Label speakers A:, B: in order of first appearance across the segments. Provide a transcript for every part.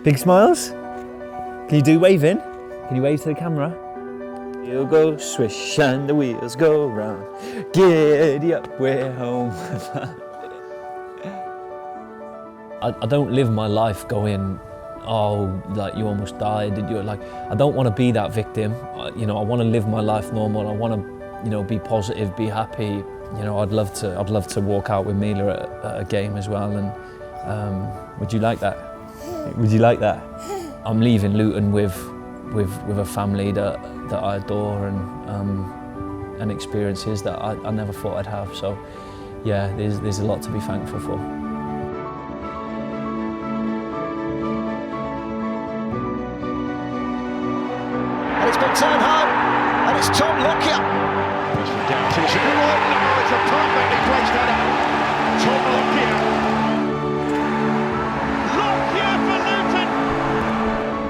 A: Big smiles? Can you do waving? Can you wave to the camera? You'll go swish and the wheels go round. Giddy up, we're home. I don't live my life going, oh, like you almost died. I don't want to be that victim. I want to live my life normal. I want to, be positive, be happy. I'd love to walk out with Mila at a game as well. And would you like that? Would you like that? I'm leaving Luton with a family that I adore and experiences that I never thought I'd have. So yeah, there's a lot to be thankful for.
B: And it's been turned home, and it's Tom Lockyer.
C: Puts it down to it's a perfectly placed header. Tom Lockyer. Lockyer for Luton.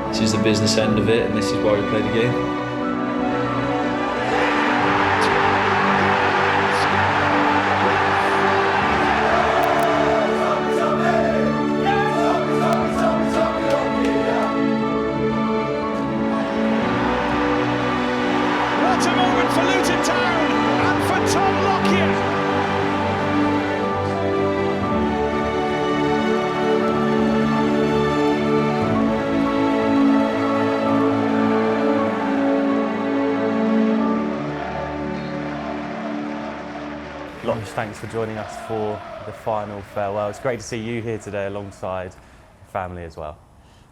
A: This is the business end of it, and this is why we play the game.
C: What a moment for Luton Town and for Tom Lockyer.
D: Lots thanks for joining us for the final farewell. It's great to see you here today alongside family as well.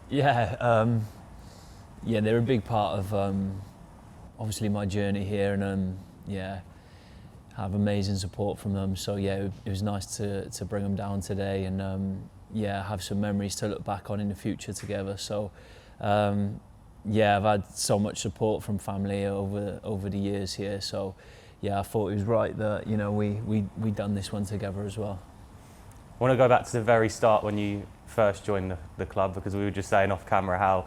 A: Yeah, they're a big part of obviously my journey here, and have amazing support from them. So yeah, it was nice to bring them down today, and have some memories to look back on in the future together. So I've had so much support from family over the years here. So yeah, I thought it was right that we done this one together as well.
D: I want to go back to the very start when you first joined the club, because we were just saying off camera how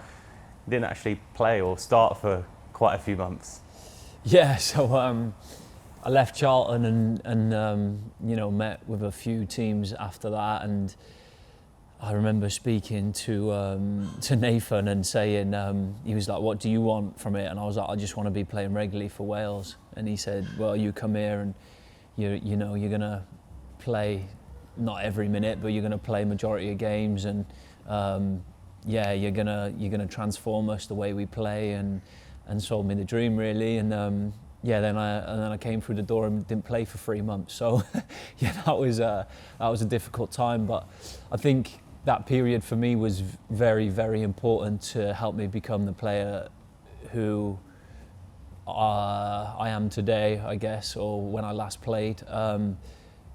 D: you didn't actually play or start for quite a few months.
A: Yeah, so I left Charlton and met with a few teams after that, and I remember speaking to Nathan and saying, he was like, "What do you want from it?" And I was like, "I just want to be playing regularly for Wales." And he said, "Well, you come here and you're gonna play not every minute, but you're gonna play majority of games, and you're gonna transform us the way we play," and sold me the dream really. And then I came through the door and didn't play for 3 months. So yeah, that was a difficult time, but I think that period for me was very, very important to help me become the player who I am today, I guess, or when I last played,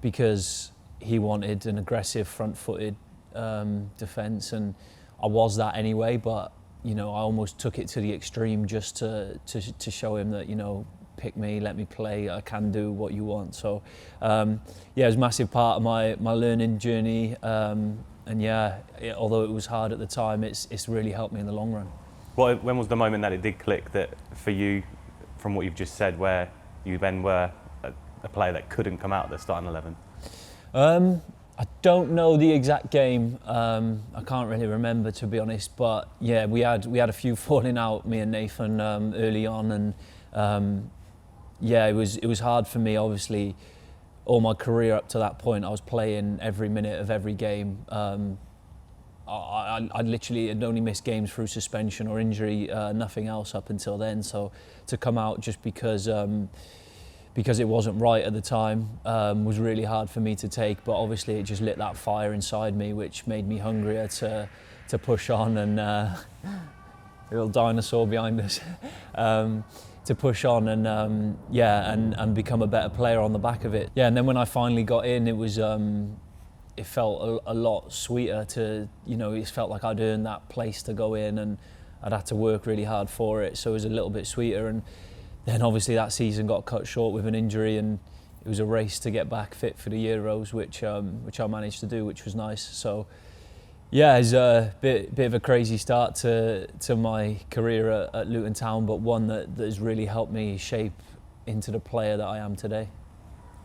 A: because he wanted an aggressive, front-footed defence, and I was that anyway. But I almost took it to the extreme just to show him that pick me, let me play, I can do what you want. So it was a massive part of my learning journey. Although it was hard at the time, it's really helped me in the long run.
D: When was the moment that it did click that for you, from what you've just said, where you then were a player that couldn't come out of the starting 11?
A: I don't know the exact game. I can't really remember, to be honest. But yeah, we had a few falling out, me and Nathan, early on, and it was hard for me. Obviously, all my career up to that point, I was playing every minute of every game. I literally had only missed games through suspension or injury, nothing else up until then. So to come out just because it wasn't right at the time was really hard for me to take. But obviously it just lit that fire inside me, which made me hungrier to push on, and little dinosaur behind us. To push on and become a better player on the back of it. Yeah, and then when I finally got in, it was it felt a lot sweeter to, it felt like I'd earned that place to go in, and I'd had to work really hard for it, so it was a little bit sweeter. And then obviously that season got cut short with an injury, and it was a race to get back fit for the Euros, which I managed to do, which was nice. So yeah, it's a bit of a crazy start to my career at Luton Town, but one that has really helped me shape into the player that I am today.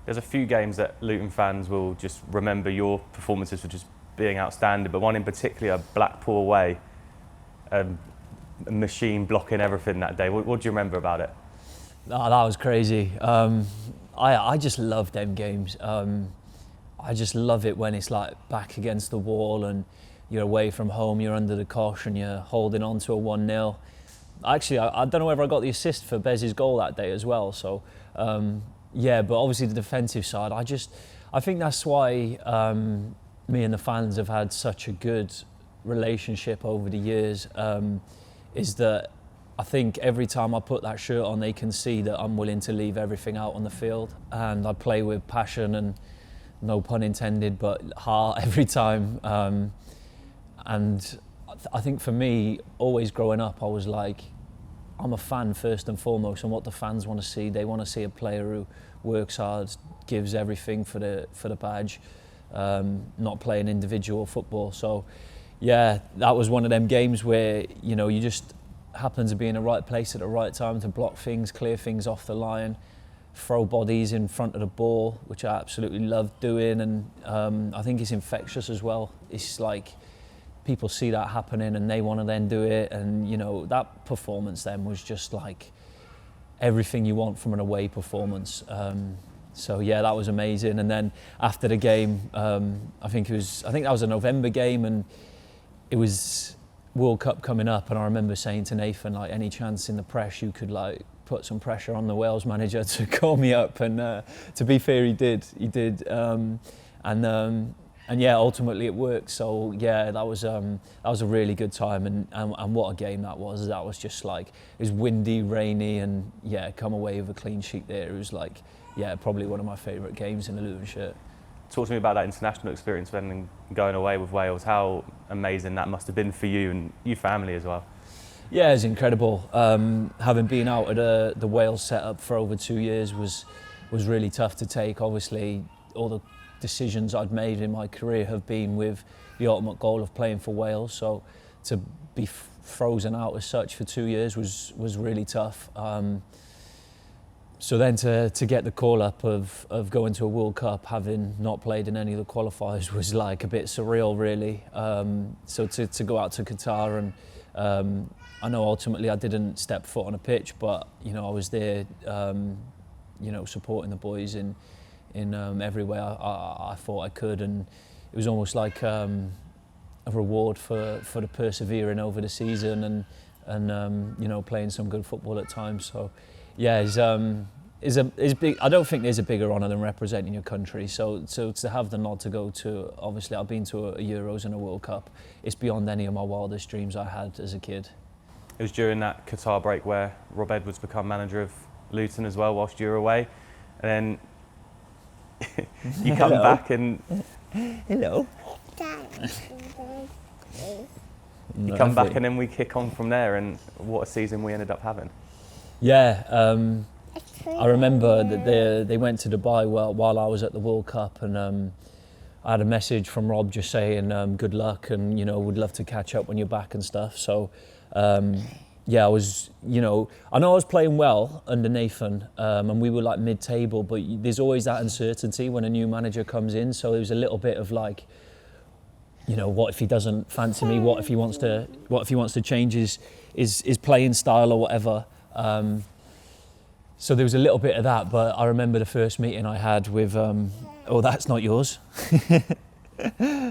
D: There's a few games that Luton fans will just remember your performances for just being outstanding, but one in particular, Blackpool away, a machine blocking everything that day. What do you remember about it?
A: Oh, that was crazy. I just love them games. I just love it when it's like back against the wall and you're away from home, you're under the cosh and you're holding on to a 1-0. Actually, I don't know whether I got the assist for Bez's goal that day as well. So, yeah, but obviously the defensive side, I think that's why me and the fans have had such a good relationship over the years, is that I think every time I put that shirt on, they can see that I'm willing to leave everything out on the field. And I play with passion and, no pun intended, but heart every time. And I think for me, always growing up, I was like, I'm a fan first and foremost, and what the fans want to see, they want to see a player who works hard, gives everything for the badge, not playing individual football. So, yeah, that was one of them games where, you know, you just happen to be in the right place at the right time to block things, clear things off the line, throw bodies in front of the ball, which I absolutely love doing, and I think it's infectious as well. It's like people see that happening and they want to then do it, and you know, that performance then was just like everything you want from an away performance. So yeah, that was amazing. And then after the game, I think that was a November game, and it was World Cup coming up, and I remember saying to Nathan, like, any chance in the press you could like put some pressure on the Wales manager to call me up, and to be fair, he did, and yeah, ultimately it worked. So yeah, that was a really good time, and what a game that was. That was just like, it was windy, rainy, and yeah, come away with a clean sheet there. It was like, yeah, probably one of my favourite games in the Luton shirt.
D: Talk to me about that international experience when going away with Wales. How amazing that must have been for you and your family as well.
A: Yeah, it's incredible. Having been out at the Wales setup for over 2 years was really tough to take. Obviously, all the decisions I'd made in my career have been with the ultimate goal of playing for Wales. So to be frozen out as such for 2 years was really tough. So then to get the call up of going to a World Cup, having not played in any of the qualifiers, was like a bit surreal, really. So to go out to Qatar, and I know ultimately I didn't step foot on a pitch, but you know, I was there, you know, supporting the boys in every way I thought I could, and it was almost like a reward for the persevering over the season and you know, playing some good football at times. So yeah, is big. I don't think there's a bigger honour than representing your country. So to have the nod to go to, obviously I've been to a Euros and a World Cup. It's beyond any of my wildest dreams I had as a kid.
D: It was during that Qatar break where Rob Edwards became manager of Luton as well, whilst you were away, and then you come back and
A: hello.
D: You come back and then we kick on from there, and what a season we ended up having.
A: Yeah, I remember that they went to Dubai while I was at the World Cup, and I had a message from Rob just saying good luck, and you know, would love to catch up when you're back and stuff. So yeah, I was, you know, I know I was playing well under Nathan, and we were like mid-table, but there's always that uncertainty when a new manager comes in. So there was a little bit of like, you know, what if he doesn't fancy me? What if he wants to change his playing style or whatever? So there was a little bit of that, but I remember the first meeting I had with, oh, that's not yours.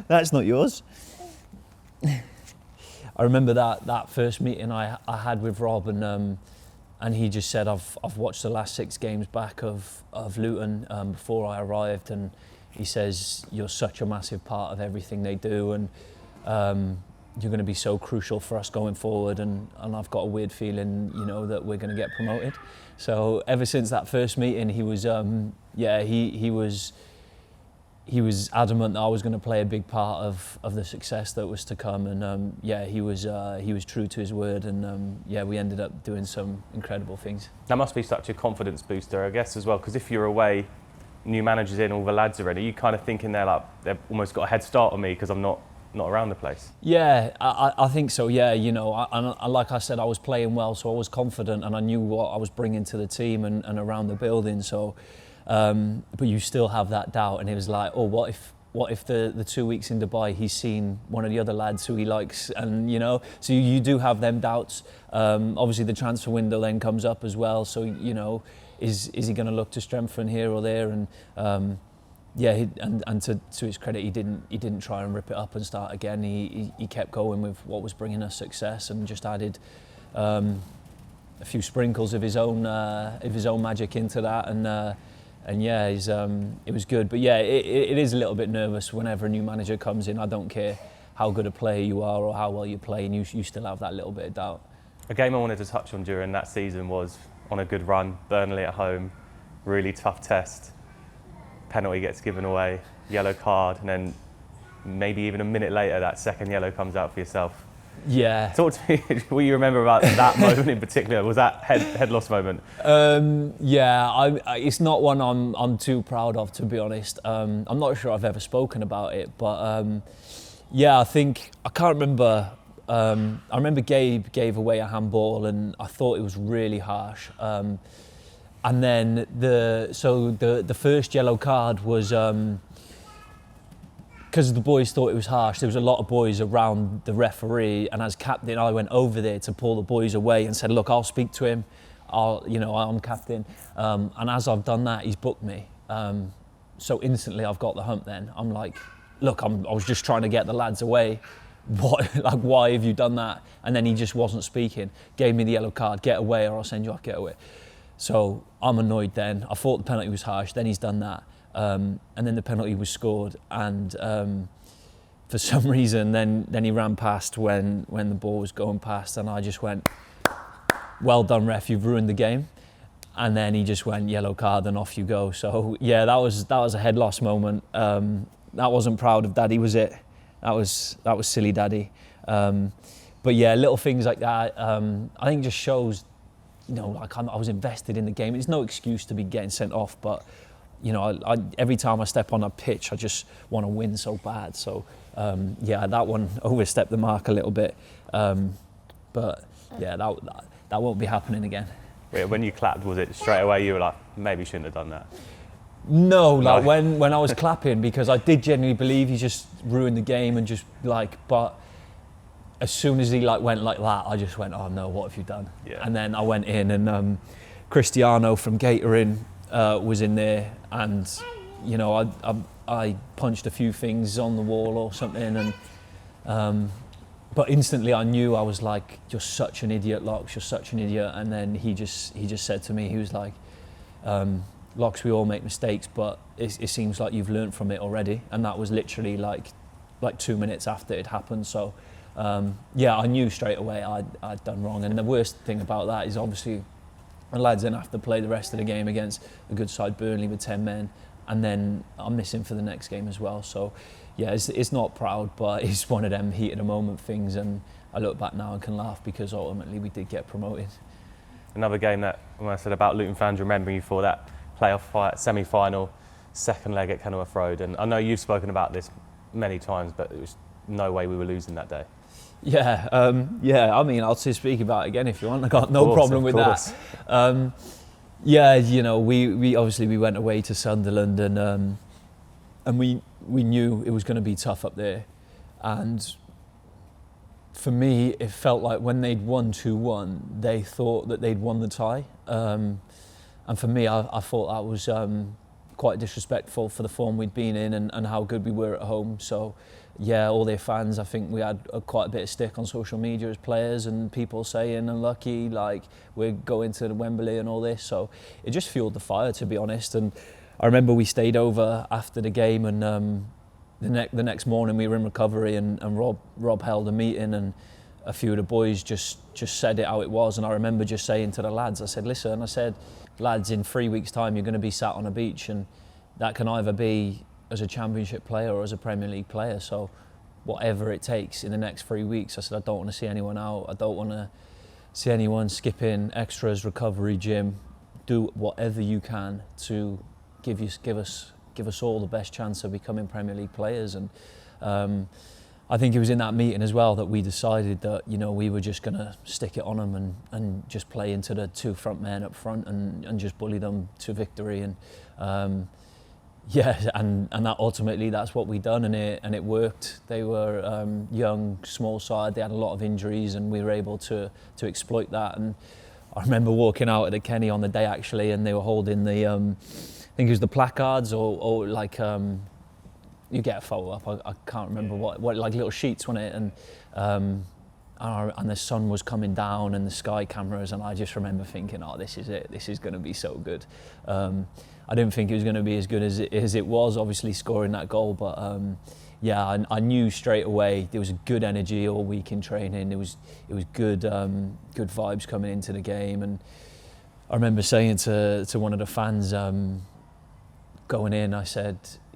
A: That's not yours. I remember that first meeting I had with Rob, and he just said, I've watched the last 6 games back of Luton before I arrived, and he says, you're such a massive part of everything they do, and you're going to be so crucial for us going forward, and I've got a weird feeling, you know, that we're going to get promoted. So ever since that first meeting, he was, yeah, he was adamant that I was going to play a big part of the success that was to come, and yeah, he was true to his word, and yeah, we ended up doing some incredible things.
D: That must be such a confidence booster, I guess, as well, because if you're away, new managers in, all the lads are ready, you kind of thinking they've almost got a head start on me because I'm not around the place.
A: Yeah, I think so. Yeah, you know, I like I said, I was playing well, so I was confident, and I knew what I was bringing to the team and around the building. So, but you still have that doubt, and it was like, oh, what what if the 2 weeks in Dubai he's seen one of the other lads who he likes, and you know, so you do have them doubts. Obviously the transfer window then comes up as well, so you know, is he going to look to strengthen here or there? And and to his credit, he didn't try and rip it up and start again. He kept going with what was bringing us success, and just added a few sprinkles of his own magic into that, and yeah, it was good. But yeah, it is a little bit nervous whenever a new manager comes in. I don't care how good a player you are or how well you play, and you still have that little bit of doubt.
D: A game I wanted to touch on during that season was on a good run, Burnley at home, really tough test. Penalty gets given away, yellow card, and then maybe even a minute later that second yellow comes out for yourself.
A: Yeah.
D: Talk to me, what you remember about that moment in particular? Was that head loss moment?
A: It's not one I'm too proud of, to be honest. I'm not sure I've ever spoken about it, but I can't remember. I remember Gabe gave away a handball, and I thought it was really harsh. And then the first yellow card was because the boys thought it was harsh. There was a lot of boys around the referee, and as captain, I went over there to pull the boys away and said, "Look, I'll speak to him. I'm captain." And as I've done that, he's booked me. So instantly, I've got the hump. Then I'm like, "Look, I was just trying to get the lads away. Why have you done that?" And then he just wasn't speaking. Gave me the yellow card. Get away, or I'll send you off. Get away. So I'm annoyed. Then I thought the penalty was harsh. Then he's done that. And then the penalty was scored, and for some reason then he ran past when the ball was going past, and I just went, "Well done, ref, you've ruined the game." And then he just went, "Yellow card," and off you go. So yeah, that was a head loss moment. That wasn't proud of Daddy, was it? That was silly Daddy. But yeah, little things like that, I think just shows, you know, like I was invested in the game. It's no excuse to be getting sent off, but you know, every time I step on a pitch, I just want to win so bad. So, that one overstepped the mark a little bit. But yeah, that won't be happening again.
D: Wait, when you clapped, was it straight away you were like, maybe shouldn't have done that?
A: No, like when I was clapping, because I did genuinely believe he just ruined the game, and just but as soon as he went like that, I just went, "Oh no, what have you done?" Yeah. And then I went in, and Cristiano from Gatering was in there, and you know, I punched a few things on the wall or something, and but instantly I knew. I was like, "You're such an idiot, Locks, you're such an idiot." And then he just said to me, he was like, "Locks, we all make mistakes, but it seems like you've learned from it already." And that was literally like 2 minutes after it happened. So I knew straight away I'd done wrong. And the worst thing about that is obviously the lads then have to play the rest of the game against a good side Burnley with 10 men, and then I'm missing for the next game as well. So yeah, it's not proud, but it's one of them heat of the moment things, and I look back now and can laugh because ultimately we did get promoted.
D: Another game that, when I said about Luton fans remembering you for that playoff fight, semi-final, second leg at Kenilworth Road, and I know you've spoken about this many times, but there was no way we were losing that day.
A: Yeah, I mean, I'll just speak about it again if you want. I got no problem with that. You know, we obviously went away to Sunderland, and we knew it was going to be tough up there. And for me, it felt like when they'd won 2-1, they thought that they'd won the tie. And for me, I thought that was quite disrespectful for the form we'd been in and how good we were at home. So yeah, all their fans, I think we had quite a bit of stick on social media as players, and people saying unlucky, like we're going to the Wembley and all this. So it just fueled the fire, to be honest. And I remember we stayed over after the game, and the next morning we were in recovery, and Rob held a meeting, and a few of the boys just said it how it was. And I remember just saying to the lads, I said, "Listen," I said, "lads, in 3 weeks' time you're going to be sat on a beach, and that can either be as a Championship player or as a Premier League player. So whatever it takes in the next 3 weeks," I said, "I don't want to see anyone out. I don't want to see anyone skipping extras, recovery, gym. Do whatever you can to give us all the best chance of becoming Premier League players." And I think it was in that meeting as well that we decided that, you know, we were just going to stick it on them and just play into the two front men up front and just bully them to victory. And yeah, and that ultimately that's what we done, and it worked. They were young, small side. They had a lot of injuries, and we were able to exploit that. And I remember walking out at the Kenny on the day actually, and they were holding the I think it was the placards or like you get a photo up. I can't remember what like little sheets on it, and the sun was coming down and the sky cameras, and I just remember thinking, oh, this is it. This is going to be so good. I didn't think it was going to be as good as it was, obviously scoring that goal, but yeah, I knew straight away there was a good energy all week in training. It was good vibes coming into the game, and I remember saying to one of the fans going in,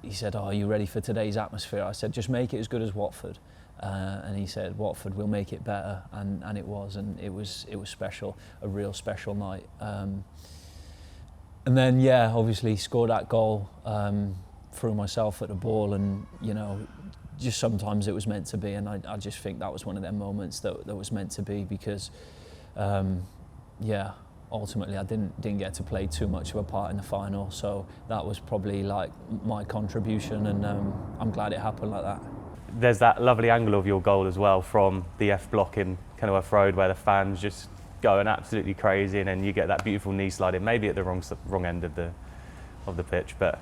A: he said, "Oh, are you ready for today's atmosphere?" I said, "Just make it as good as Watford." And he said, "Watford will make it better," and it was, and it was special, a real special night. And then, yeah, obviously scored that goal, threw myself at the ball, and, you know, just sometimes it was meant to be, and I just think that was one of them moments that was meant to be, because, yeah, ultimately I didn't get to play too much of a part in the final, so that was probably like my contribution, and I'm glad it happened like that.
D: There's that lovely angle of your goal as well from the F block in Kenilworth Road, where the fans just going absolutely crazy, and then you get that beautiful knee slide in, maybe at the wrong end of the pitch, but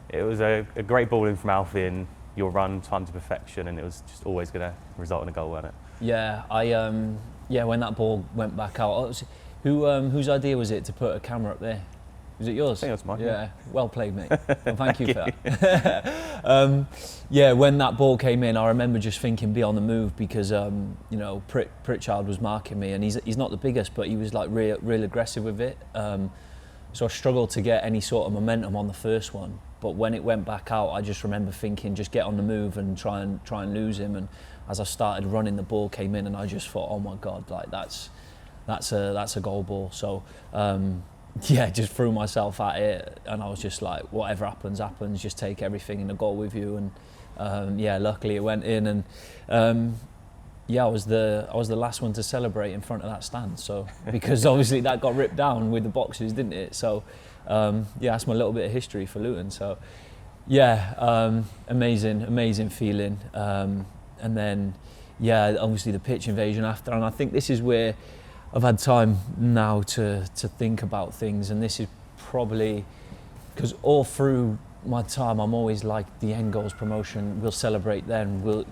D: it was a great ball in from Alfie, and your run timed to perfection, and it was just always going to result in a goal, wasn't it?
A: Yeah, when that ball went back out, whose idea was it to put a camera up there? Was it yours?
D: I think it was mine.
A: Yeah, well played, mate. Well, thank you for that. Yeah, when that ball came in, I remember just thinking, be on the move, because you know, Pritchard was marking me, and he's not the biggest, but he was like real aggressive with it. So I struggled to get any sort of momentum on the first one. But when it went back out, I just remember thinking, just get on the move and try and lose him. And as I started running, the ball came in, and I just thought, oh my God, like that's a goal ball. So. Yeah, just threw myself at it, and I was just like, whatever happens, just take everything in the goal with you. And yeah, luckily it went in, and yeah, I was the last one to celebrate in front of that stand. So because obviously that got ripped down with the boxes, didn't it? So yeah, that's my little bit of history for Luton. So yeah, amazing feeling. And then yeah, obviously the pitch invasion after, and I think this is where I've had time now to think about things, and this is probably because all through my time I'm always like, the end goal's promotion, we'll celebrate then, we'll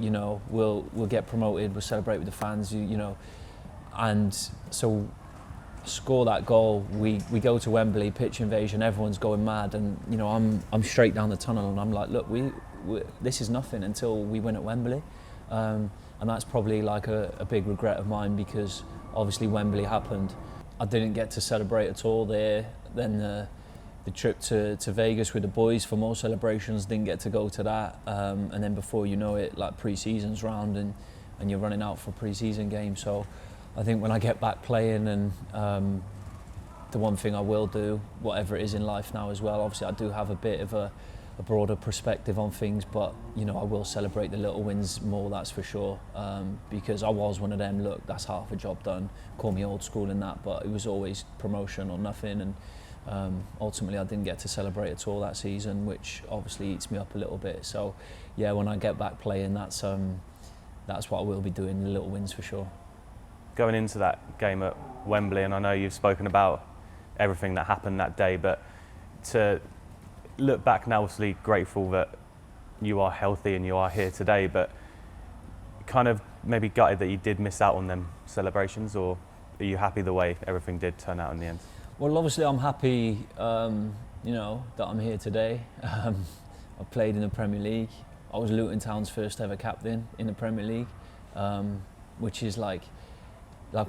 A: get promoted, we'll celebrate with the fans, you know, and so score that goal, we go to Wembley, pitch invasion, everyone's going mad, and you know, I'm straight down the tunnel, and I'm like, look, we this is nothing until we win at Wembley, and that's probably like a big regret of mine, because obviously Wembley happened. I didn't get to celebrate at all there. Then the trip to Vegas with the boys for more celebrations, didn't get to go to that. And then before you know it, like pre-season's round, and you're running out for pre-season games. So I think when I get back playing, and the one thing I will do, whatever it is in life now as well, obviously I do have a bit of a broader perspective on things, but you know, I will celebrate the little wins more, that's for sure, because I was one of them, look, that's half a job done, call me old school in that, but it was always promotion or nothing, and ultimately I didn't get to celebrate at all that season, which obviously eats me up a little bit. So yeah, when I get back playing, that's what I will be doing, the little wins for sure.
D: Going into that game at Wembley, and I know you've spoken about everything that happened that day, but to look back now, obviously grateful that you are healthy and you are here today, but kind of maybe gutted that you did miss out on them celebrations, or are you happy the way everything did turn out in the end?
A: Well, obviously I'm happy, you know, that I'm here today. I played in the Premier League. I was Luton Town's first ever captain in the Premier League, which is like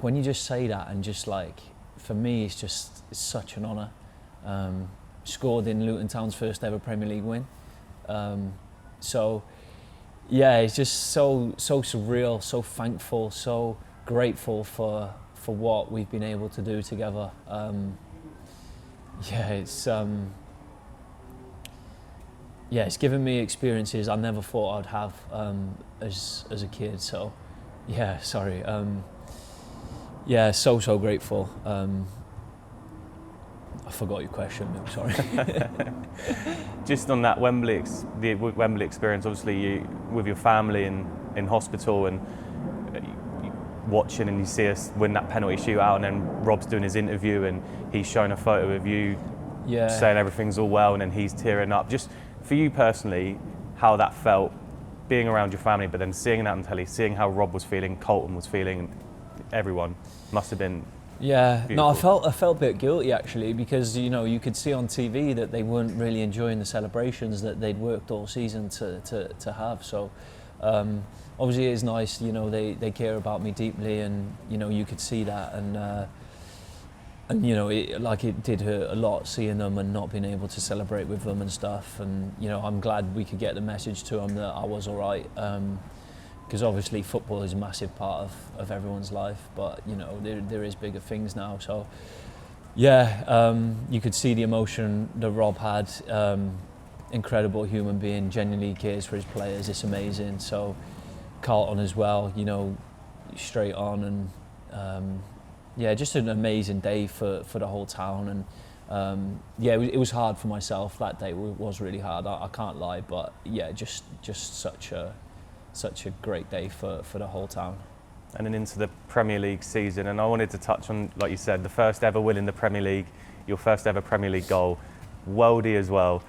A: when you just say that, and just like, for me, it's such an honour. Scored in Luton Town's first ever Premier League win. So yeah, it's just so surreal, so thankful, so grateful for what we've been able to do together. Yeah, it's given me experiences I never thought I'd have as a kid. So yeah, sorry. Yeah, so grateful. I forgot your question, I'm sorry.
D: Just on that the Wembley experience, obviously you with your family in hospital and watching, and you see us win that penalty shootout, and then Rob's doing his interview and he's showing a photo of you saying everything's all well, and then he's tearing up. Just for you personally, how that felt, being around your family, but then seeing that on telly, seeing how Rob was feeling, Colton was feeling, everyone must have been beautiful.
A: No, I felt a bit guilty actually, because you could see on TV that they weren't really enjoying the celebrations that they'd worked all season to have. So obviously it is nice, they care about me deeply, and you could see that, and it did hurt a lot seeing them and not being able to celebrate with them and stuff. And I'm glad we could get the message to them that I was all right. Because obviously football is a massive part of everyone's life, but there is bigger things now. So you could see the emotion that Rob had. Incredible human being, genuinely cares for his players. It's amazing. So Carlton as well, straight on, and just an amazing day for the whole town. And it was hard for myself that day. It was really hard. I can't lie, but just such a great day for the whole town.
D: And then into the Premier League season, and I wanted to touch on, like you said, the first ever win in the Premier League, your first ever Premier League goal, worldie as well.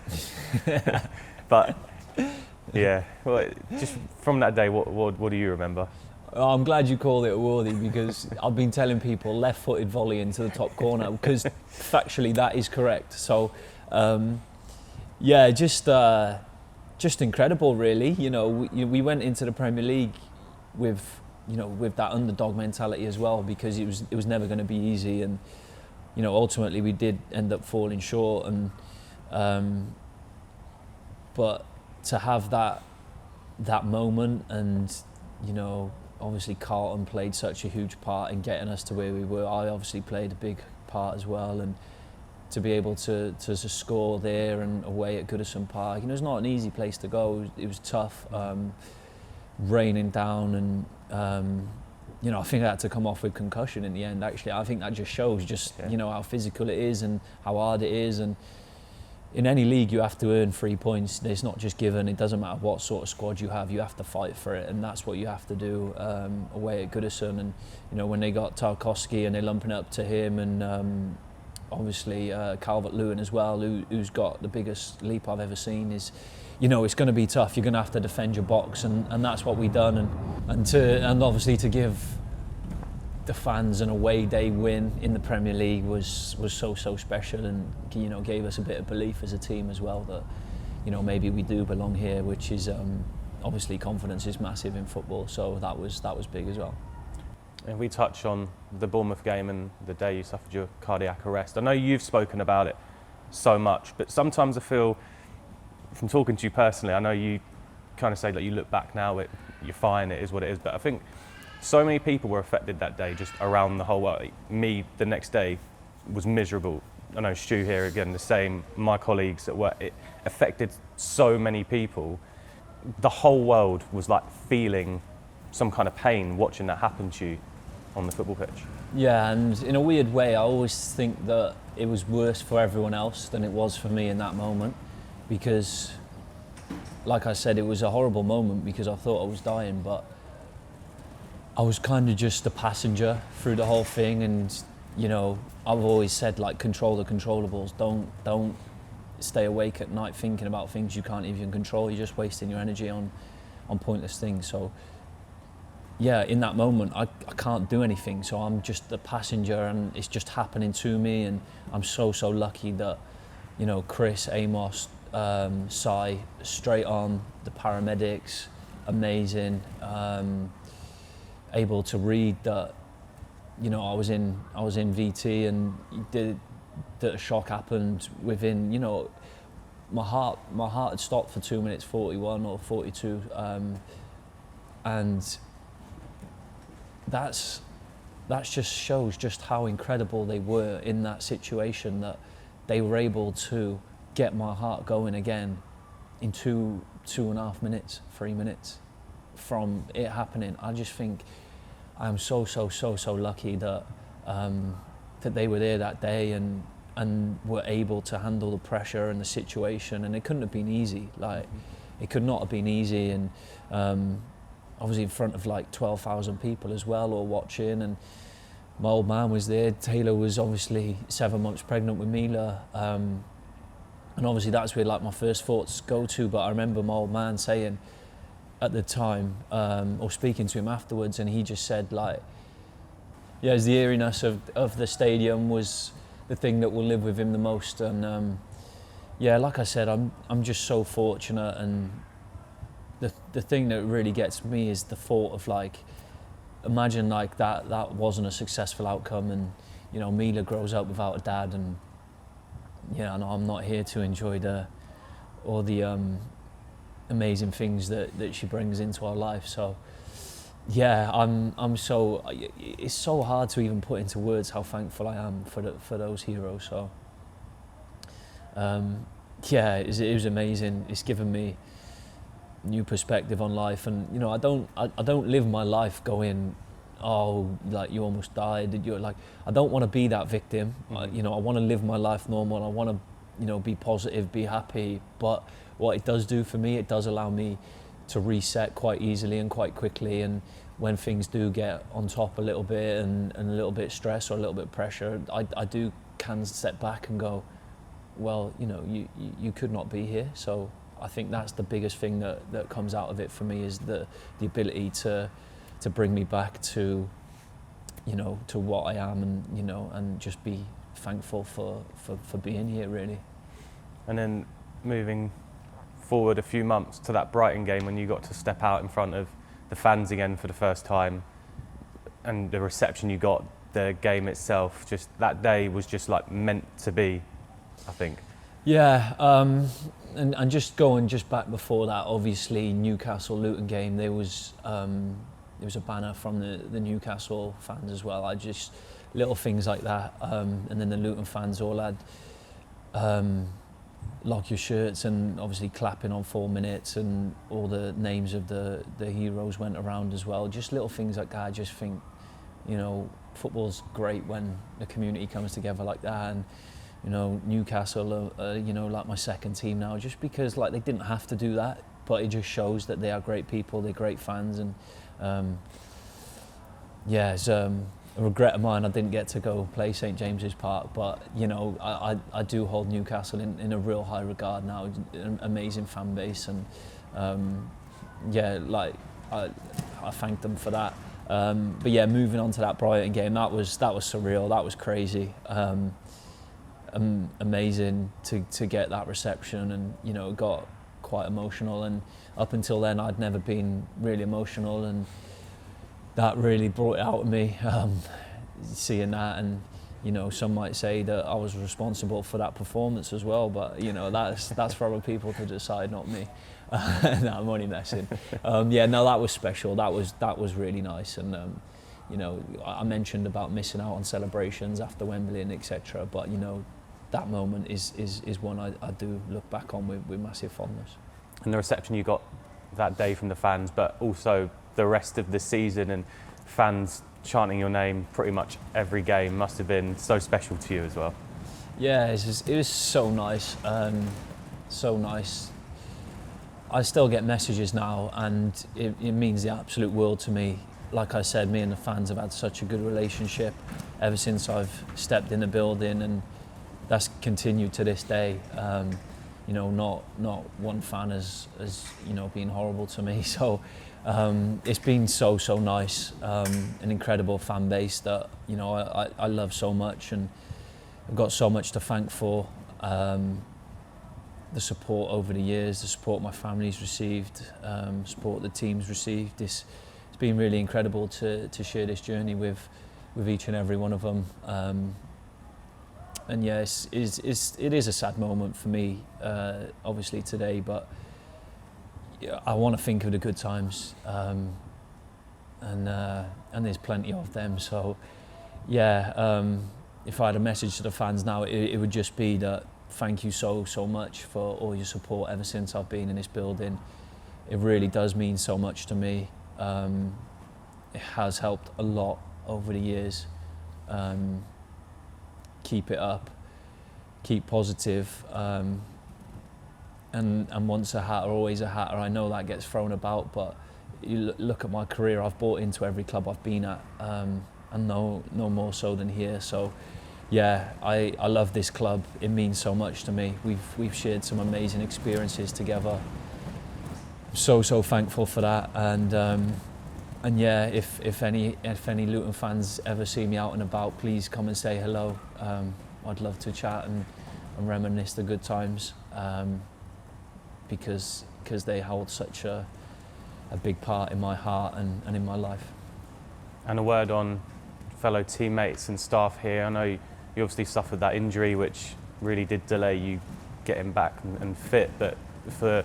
D: But just from that day, what do you remember?
A: I'm glad you called it a worldie, because I've been telling people left-footed volley into the top corner, because factually that is correct. So just incredible, really. We went into the Premier League with that underdog mentality as well, because it was never going to be easy, and ultimately we did end up falling short. And but to have that moment, and obviously Carlton played such a huge part in getting us to where we were. I obviously played a big part as well, and to be able to score there and away at Goodison Park, it's not an easy place to go. It was tough, raining down, and I think I had to come off with concussion in the end. Actually, I think that just shows how physical it is and how hard it is. And in any league, you have to earn 3 points. It's not just given. It doesn't matter what sort of squad you have to fight for it, and that's what you have to do away at Goodison. And when they got Tarkowski and they're lumping it up to him, and obviously Calvert-Lewin as well, who's got the biggest leap I've ever seen, is it's going to be tough. You're going to have to defend your box, and that's what we've done. And obviously to give the fans an away day win in the Premier League was so special, and gave us a bit of belief as a team as well that maybe we do belong here, which is obviously confidence is massive in football. So that was big as well.
D: And we touch on the Bournemouth game and the day you suffered your cardiac arrest. I know you've spoken about it so much, but sometimes I feel, from talking to you personally, I know you kind of say that you look back now, you're fine, it is what it is, but I think so many people were affected that day, just around the whole world. Me, the next day, was miserable. I know Stu here, again, the same, my colleagues at work. It affected so many people. The whole world was like feeling some kind of pain watching that happen to you on the football pitch.
A: Yeah, and in a weird way, I always think that it was worse for everyone else than it was for me in that moment, because, like I said, it was a horrible moment because I thought I was dying, but I was kind of just a passenger through the whole thing. And I've always said, like, control the controllables. Don't stay awake at night thinking about things you can't even control. You're just wasting your energy on pointless things. So in that moment I can't do anything, so I'm just a passenger, and it's just happening to me. And I'm so lucky that Chris, Amos, Sai, straight on, the paramedics, amazing, able to read that I was in VT, and the shock happened within, my heart had stopped for 2 minutes 41 or 42, and that's just shows just how incredible they were in that situation, that they were able to get my heart going again in 2.5 minutes, 3 minutes from it happening. I just think I'm so lucky that that they were there that day, and and were able to handle the pressure and the situation, and it couldn't have been easy. Like, it could not have been easy, and obviously in front of like 12,000 people as well, all watching, and my old man was there. Taylor was obviously 7 months pregnant with Mila, and obviously that's where like my first thoughts go to. But I remember my old man saying at the time, or speaking to him afterwards, and he just said like, yeah, it's the eeriness of the stadium was the thing that will live with him the most. And yeah, like I said, I'm just so fortunate, and the thing that really gets me is the thought of like, imagine like that wasn't a successful outcome, and you know, Mila grows up without a dad, and yeah, I know I'm not here to enjoy all the amazing things that she brings into our life. So yeah, I'm so, it's so hard to even put into words how thankful I am for those heroes. So yeah, it was amazing. It's given me new perspective on life, and you know, I don't live my life going, oh, like you almost died. You're like, I don't want to be that victim. You know, I want to live my life normal. I want to, you know, be positive, be happy. But what it does do for me, it does allow me to reset quite easily and quite quickly. And when things do get on top a little bit, and a little bit stress or a little bit pressure, I can step back and go, well, you know, you could not be here. So I think that's the biggest thing that comes out of it for me, is the ability to bring me back to, you know, to what I am, and you know, and just be thankful for being here, really.
D: And then moving forward a few months to that Brighton game, when you got to step out in front of the fans again for the first time, and the reception you got, the game itself, just that day was just like meant to be, I think.
A: Yeah, and just going just back before that, obviously Newcastle Luton game, there was a banner from the Newcastle fans as well. I just, little things like that, and then the Luton fans all had Lockyer shirts, and obviously clapping on 4 minutes, and all the names of the heroes went around as well. Just little things like that. I just think, you know, football's great when the community comes together like that. And you know, Newcastle are, you know, like my second team now, just because like they didn't have to do that, but it just shows that they are great people, they're great fans. And yeah, it's a regret of mine I didn't get to go play St James's Park, but you know, I do hold Newcastle in a real high regard now. An amazing fan base, and yeah, like I thank them for that. But yeah, moving on to that Brighton game, that was surreal, that was crazy. Amazing to get that reception, and you know, it got quite emotional, and up until then I'd never been really emotional, and that really brought it out of me, seeing that. And you know, some might say that I was responsible for that performance as well, but you know, that's for other people to decide, not me. No, I'm only messing. Yeah, no, that was special, that was really nice. And you know, I mentioned about missing out on celebrations after Wembley and etc., but you know, that moment is one I do look back on with massive fondness.
D: And the reception you got that day from the fans, but also the rest of the season, and fans chanting your name pretty much every game, must have been so special to you as well.
A: Yeah, it was so nice, so nice. I still get messages now, and it means the absolute world to me. Like I said, me and the fans have had such a good relationship ever since I've stepped in the building, and that's continued to this day. You know, not one fan has you know, been horrible to me. So it's been so nice, an incredible fan base that, you know, I love so much, and I've got so much to thank for. The support over the years, the support my family's received, support the team's received. It's been really incredible to share this journey with each and every one of them. And yeah, it is a sad moment for me, obviously today, but yeah, I want to think of the good times, and there's plenty of them. So yeah, if I had a message to the fans now, it would just be that thank you so much for all your support ever since I've been in this building. It really does mean so much to me. It has helped a lot over the years. Keep it up. keep positive. And once a hatter, always a hatter. I know that gets thrown about, but you look at my career, I've bought into every club I've been at, and no more so than here. So yeah, I love this club. It means so much to me. We've shared some amazing experiences together. So thankful for that. And yeah, if any Luton fans ever see me out and about, please come and say hello. I'd love to chat and reminisce the good times, because they hold such a big part in my heart and in my life.
D: And a word on fellow teammates and staff here. I know you obviously suffered that injury, which really did delay you getting back and fit, but for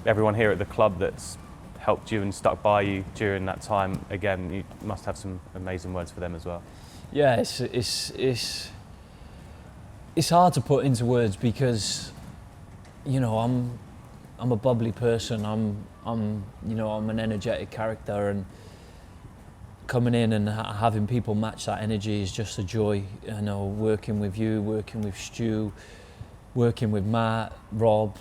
D: everyone here at the club that's helped you and stuck by you during that time, again, you must have some amazing words for them as well.
A: Yeah, it's hard to put into words because, you know, I'm a bubbly person. I'm an energetic character, and coming in and having people match that energy is just a joy. You know, working with you, working with Stu, working with Matt, Rob,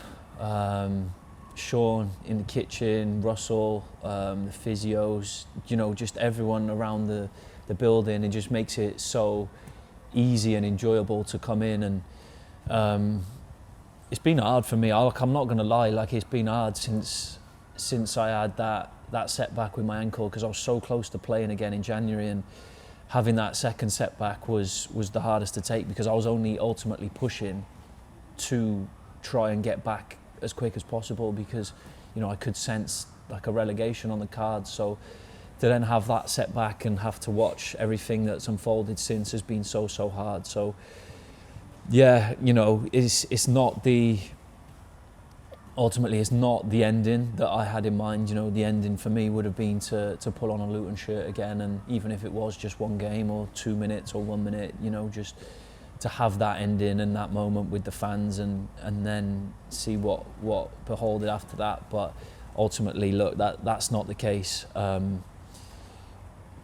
A: Sean in the kitchen, Russell, the physios, you know, just everyone around the building. It just makes it so easy and enjoyable to come in. And it's been hard for me. I'm not going to lie, like, it's been hard since I had that setback with my ankle, because I was so close to playing again in January, and having that second setback was the hardest to take, because I was only ultimately pushing to try and get back as quick as possible, because, you know, I could sense like a relegation on the cards. So to then have that setback and have to watch everything that's unfolded since has been so hard. So yeah, you know, ultimately it's not the ending that I had in mind. You know, the ending for me would have been to pull on a Luton shirt again, and even if it was just one game or 2 minutes or 1 minute, you know, just to have that ending and that moment with the fans, and then see what beholded after that. But ultimately, look, that's not the case.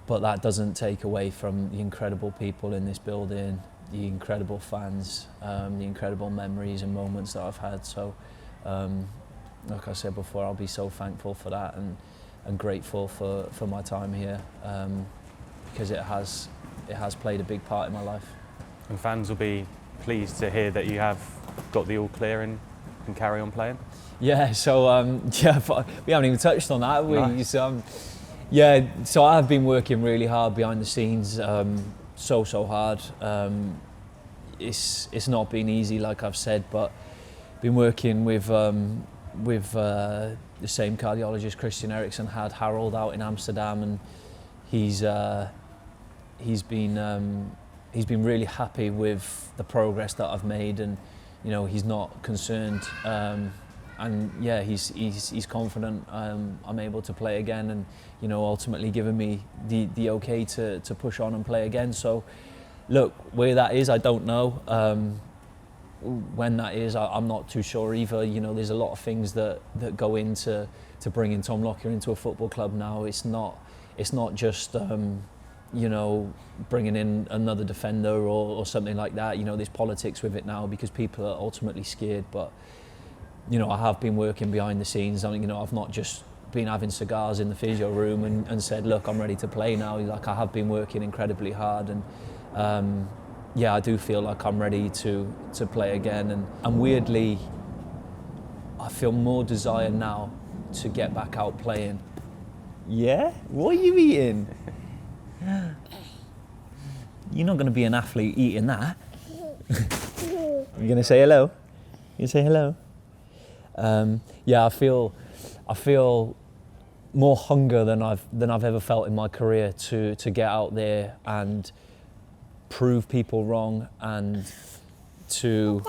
A: But that doesn't take away from the incredible people in this building, the incredible fans, the incredible memories and moments that I've had. So, like I said before, I'll be so thankful for that, and grateful for my time here, because it has played a big part in my life.
D: And fans will be pleased to hear that you have got the all clear and can carry on playing.
A: Yeah, so we haven't even touched on that, have we?
D: Nice.
A: Yeah, so I've been working really hard behind the scenes, so hard. It's not been easy, like I've said, but been working with the same cardiologist Christian Eriksen had Harold out in Amsterdam, and he's been really happy with the progress that I've made, and, you know, he's not concerned, and yeah, he's confident I'm able to play again, and, you know, ultimately giving me the okay to push on and play again. So look, where that is, I don't know. When that is, I'm not too sure either. You know, there's a lot of things that go into bringing Tom Lockyer into a football club now. It's not just you know, bringing in another defender or something like that. You know, there's politics with it now because people are ultimately scared. But, you know, I have been working behind the scenes. I mean, you know, I've not just been having cigars in the physio room and said, look, I'm ready to play now. Like, I have been working incredibly hard, and yeah, I do feel like I'm ready to play again. And weirdly, I feel more desire now to get back out playing. Yeah? What are you eating? You're not going to be an athlete eating that. You're going to say hello? You say hello? Yeah, I feel more hunger than I've ever felt in my career to get out there and prove people wrong, and to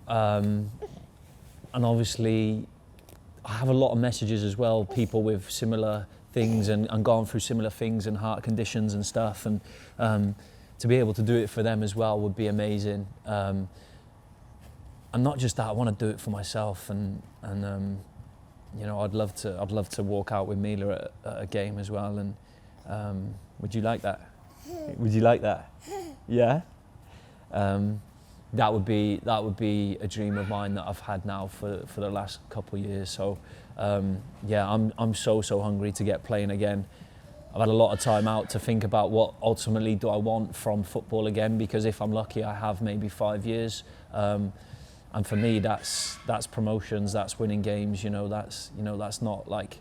A: and obviously I have a lot of messages as well, people with similar things and gone through similar things and heart conditions and stuff, and to be able to do it for them as well would be amazing. And not just that, I want to do it for myself, and you know, I'd love to walk out with Mila at a game as well. And would you like that? Would you like that? Yeah. That would be a dream of mine that I've had now for the last couple of years. So yeah, I'm so hungry to get playing again. I've had a lot of time out to think about what ultimately do I want from football again, because if I'm lucky I have maybe 5 years, and for me that's promotions, that's winning games, that's not like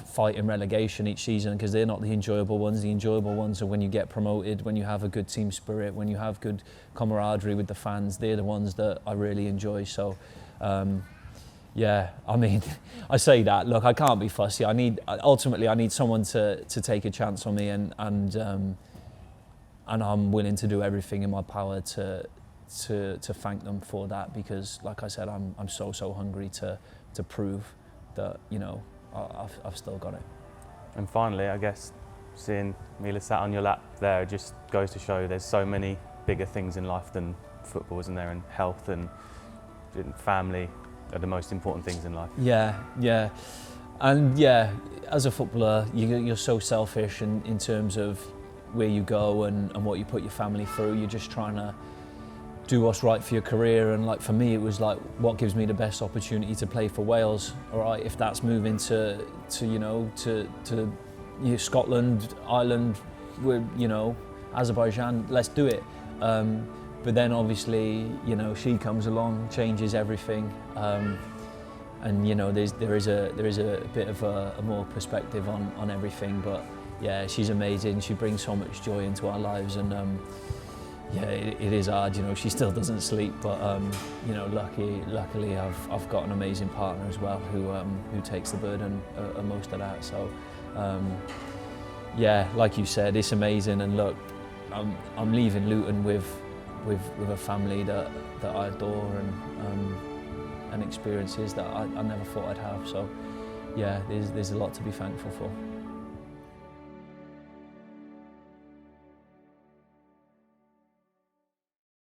A: fighting relegation each season, because they're not the enjoyable ones. The enjoyable ones are when you get promoted, when you have a good team spirit, when you have good camaraderie with the fans. They're the ones that I really enjoy. So yeah, I mean, I say that, look, I can't be fussy. Ultimately I need someone to take a chance on me, and I'm willing to do everything in my power to thank them for that, because like I said, I'm so hungry to prove that I've still got it.
D: And finally, I guess seeing Mila sat on your lap there just goes to show there's so many bigger things in life than football, isn't there? And health and family are the most important things in life.
A: Yeah. And yeah, as a footballer, you're so selfish in terms of where you go and what you put your family through. You're just trying to do what's right for your career, and like for me it was like, what gives me the best opportunity to play for Wales? All right, if that's moving to Scotland, Ireland, Azerbaijan, let's do it. But then obviously she comes along, changes everything, and there is a bit of a more perspective on everything. But yeah, she's amazing. She brings so much joy into our lives, and yeah, it is hard. She still doesn't sleep, but luckily I've got an amazing partner as well who takes the burden of most of that. So yeah, like you said, it's amazing. And look, I'm leaving Luton with a family that I adore, and experiences that I never thought I'd have. So yeah, there's a lot to be thankful for.